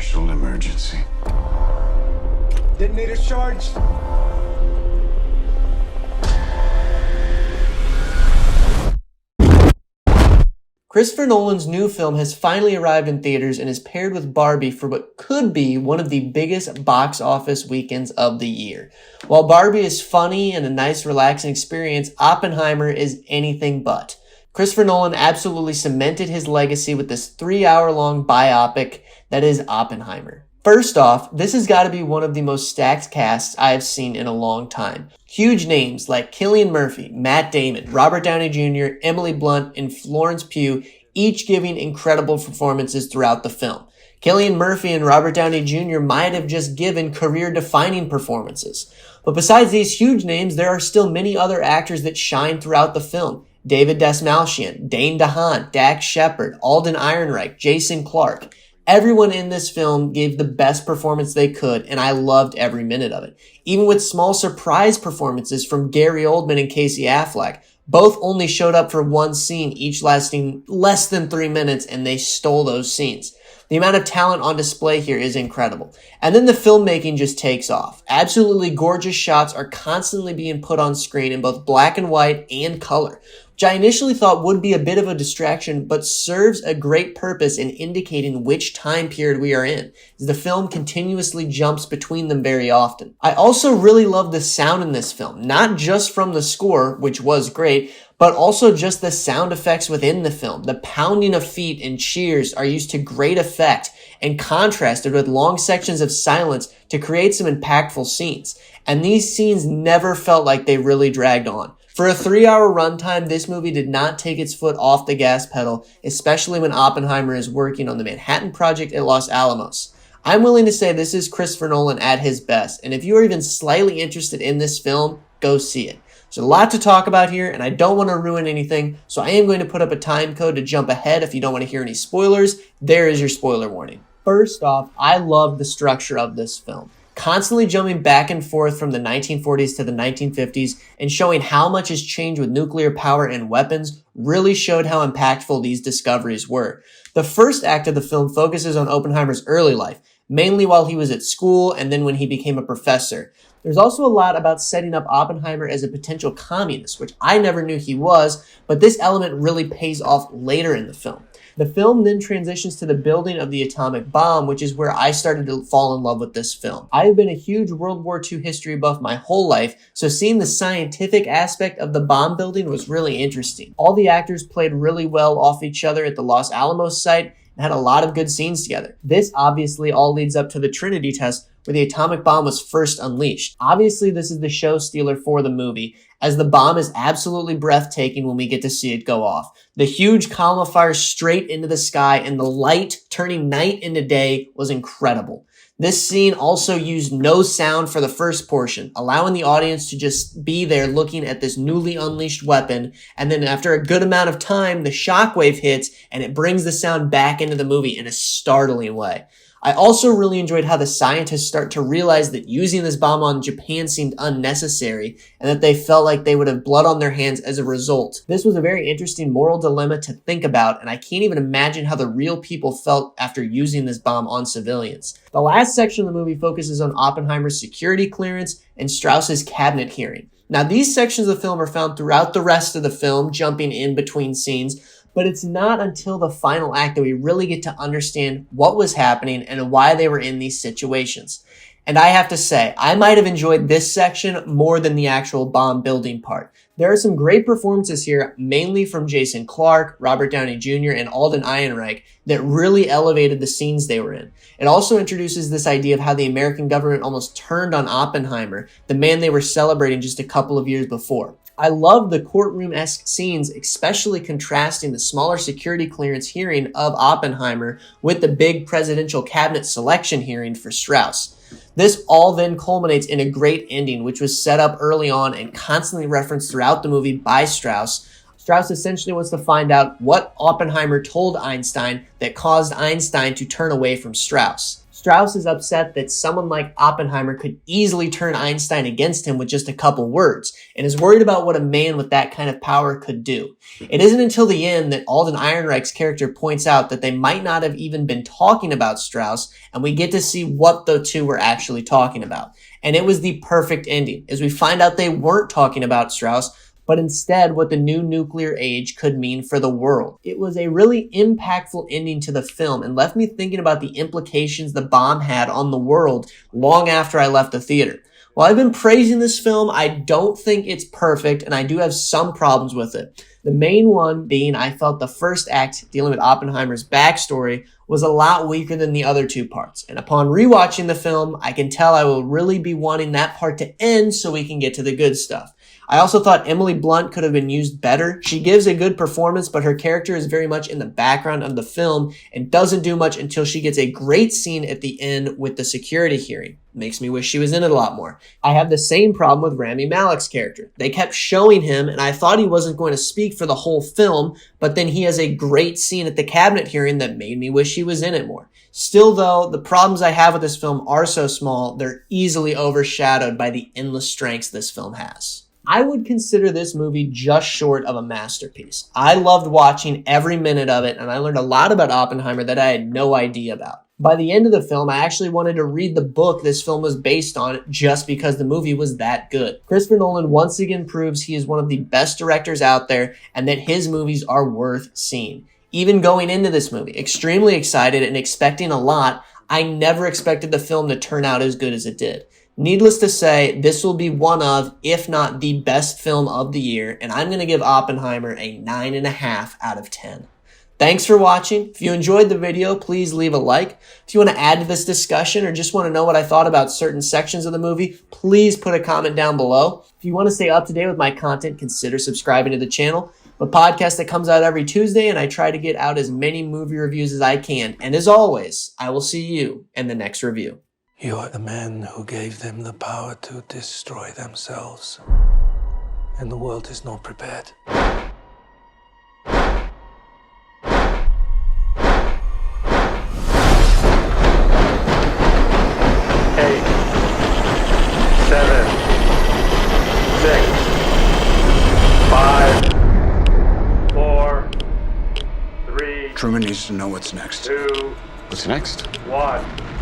National emergency. Detonator charged. Christopher Nolan's new film has finally arrived in theaters and is paired with Barbie for what could be one of the biggest box office weekends of the year. While Barbie is funny and a nice relaxing experience, Oppenheimer is anything but. Christopher Nolan absolutely cemented his legacy with this 3-hour-long biopic that is Oppenheimer. First off, this has got to be one of the most stacked casts I have seen in a long time. Huge names like Cillian Murphy, Matt Damon, Robert Downey Jr., Emily Blunt, and Florence Pugh, each giving incredible performances throughout the film. Cillian Murphy and Robert Downey Jr. might have just given career-defining performances. But besides these huge names, there are still many other actors that shine throughout the film. David Dastmalchian, Dane DeHaan, Dax Shepard, Alden Ehrenreich, Jason Clarke. Everyone in this film gave the best performance they could, and I loved every minute of it. Even with small surprise performances from Gary Oldman and Casey Affleck. Both only showed up for one scene, each lasting less than 3 minutes, and they stole those scenes. The amount of talent on display here is incredible. And then the filmmaking just takes off. Absolutely gorgeous shots are constantly being put on screen in both black and white and color, which I initially thought would be a bit of a distraction, but serves a great purpose in indicating which time period we are in, as the film continuously jumps between them very often. I also really love the sound in this film, not just from the score, which was great, but also just the sound effects within the film. The pounding of feet and cheers are used to great effect and contrasted with long sections of silence to create some impactful scenes. And these scenes never felt like they really dragged on. For a 3-hour runtime, this movie did not take its foot off the gas pedal, especially when Oppenheimer is working on the Manhattan Project at Los Alamos. I'm willing to say this is Christopher Nolan at his best, and if you are even slightly interested in this film, go see it. There's a lot to talk about here, and I don't want to ruin anything, so I am going to put up a time code to jump ahead if you don't want to hear any spoilers. There is your spoiler warning. First off, I love the structure of this film. Constantly jumping back and forth from the 1940s to the 1950s and showing how much has changed with nuclear power and weapons really showed how impactful these discoveries were. The first act of the film focuses on Oppenheimer's early life, mainly while he was at school and then when he became a professor. There's also a lot about setting up Oppenheimer as a potential communist, which I never knew he was, but this element really pays off later in the film. The film then transitions to the building of the atomic bomb, which is where I started to fall in love with this film. I have been a huge World War II history buff my whole life, so seeing the scientific aspect of the bomb building was really interesting. All the actors played really well off each other at the Los Alamos site and had a lot of good scenes together. This obviously all leads up to the Trinity test, where the atomic bomb was first unleashed. Obviously, this is the show stealer for the movie, as the bomb is absolutely breathtaking when we get to see it go off. The huge column of fire straight into the sky and the light turning night into day was incredible. This scene also used no sound for the first portion, allowing the audience to just be there looking at this newly unleashed weapon, and then after a good amount of time, the shockwave hits and it brings the sound back into the movie in a startling way. I also really enjoyed how the scientists start to realize that using this bomb on Japan seemed unnecessary and that they felt like they would have blood on their hands as a result. This was a very interesting moral dilemma to think about, and I can't even imagine how the real people felt after using this bomb on civilians. The last section of the movie focuses on Oppenheimer's security clearance and Strauss's cabinet hearing. Now, these sections of the film are found throughout the rest of the film, jumping in between scenes, but it's not until the final act that we really get to understand what was happening and why they were in these situations. And I have to say, I might have enjoyed this section more than the actual bomb building part. There are some great performances here, mainly from Jason Clarke, Robert Downey Jr., and Alden Ehrenreich, that really elevated the scenes they were in. It also introduces this idea of how the American government almost turned on Oppenheimer, the man they were celebrating just a couple of years before. I love the courtroom-esque scenes, especially contrasting the smaller security clearance hearing of Oppenheimer with the big presidential cabinet selection hearing for Strauss. This all then culminates in a great ending, which was set up early on and constantly referenced throughout the movie by Strauss. Strauss essentially wants to find out what Oppenheimer told Einstein that caused Einstein to turn away from Strauss. Strauss is upset that someone like Oppenheimer could easily turn Einstein against him with just a couple words, and is worried about what a man with that kind of power could do. It isn't until the end that Alden Ehrenreich's character points out that they might not have even been talking about Strauss, and we get to see what the two were actually talking about. And it was the perfect ending, as we find out they weren't talking about Strauss, but instead what the new nuclear age could mean for the world. It was a really impactful ending to the film and left me thinking about the implications the bomb had on the world long after I left the theater. While I've been praising this film, I don't think it's perfect, and I do have some problems with it. The main one being I felt the first act, dealing with Oppenheimer's backstory, was a lot weaker than the other two parts. And upon rewatching the film, I can tell I will really be wanting that part to end so we can get to the good stuff. I also thought Emily Blunt could have been used better. She gives a good performance, but her character is very much in the background of the film and doesn't do much until she gets a great scene at the end with the security hearing. Makes me wish she was in it a lot more. I have the same problem with Rami Malek's character. They kept showing him, and I thought he wasn't going to speak for the whole film, but then he has a great scene at the cabinet hearing that made me wish he was in it more. Still though, the problems I have with this film are so small, they're easily overshadowed by the endless strengths this film has. I would consider this movie just short of a masterpiece. I loved watching every minute of it, and I learned a lot about Oppenheimer that I had no idea about. By the end of the film, I actually wanted to read the book this film was based on just because the movie was that good. Christopher Nolan once again proves he is one of the best directors out there and that his movies are worth seeing. Even going into this movie, extremely excited and expecting a lot, I never expected the film to turn out as good as it did. Needless to say, this will be one of, if not the best film of the year, and I'm going to give Oppenheimer a 9.5 out of 10. Thanks for watching. If you enjoyed the video, please leave a like. If you want to add to this discussion or just want to know what I thought about certain sections of the movie, please put a comment down below. If you want to stay up to date with my content, consider subscribing to the channel. I'm a podcast that comes out every Tuesday, and I try to get out as many movie reviews as I can. And as always, I will see you in the next review. You are the man who gave them the power to destroy themselves. And the world is not prepared. 8, 7, 6, 5, 4, 3. Truman needs to know what's next. 2. What's next? 1.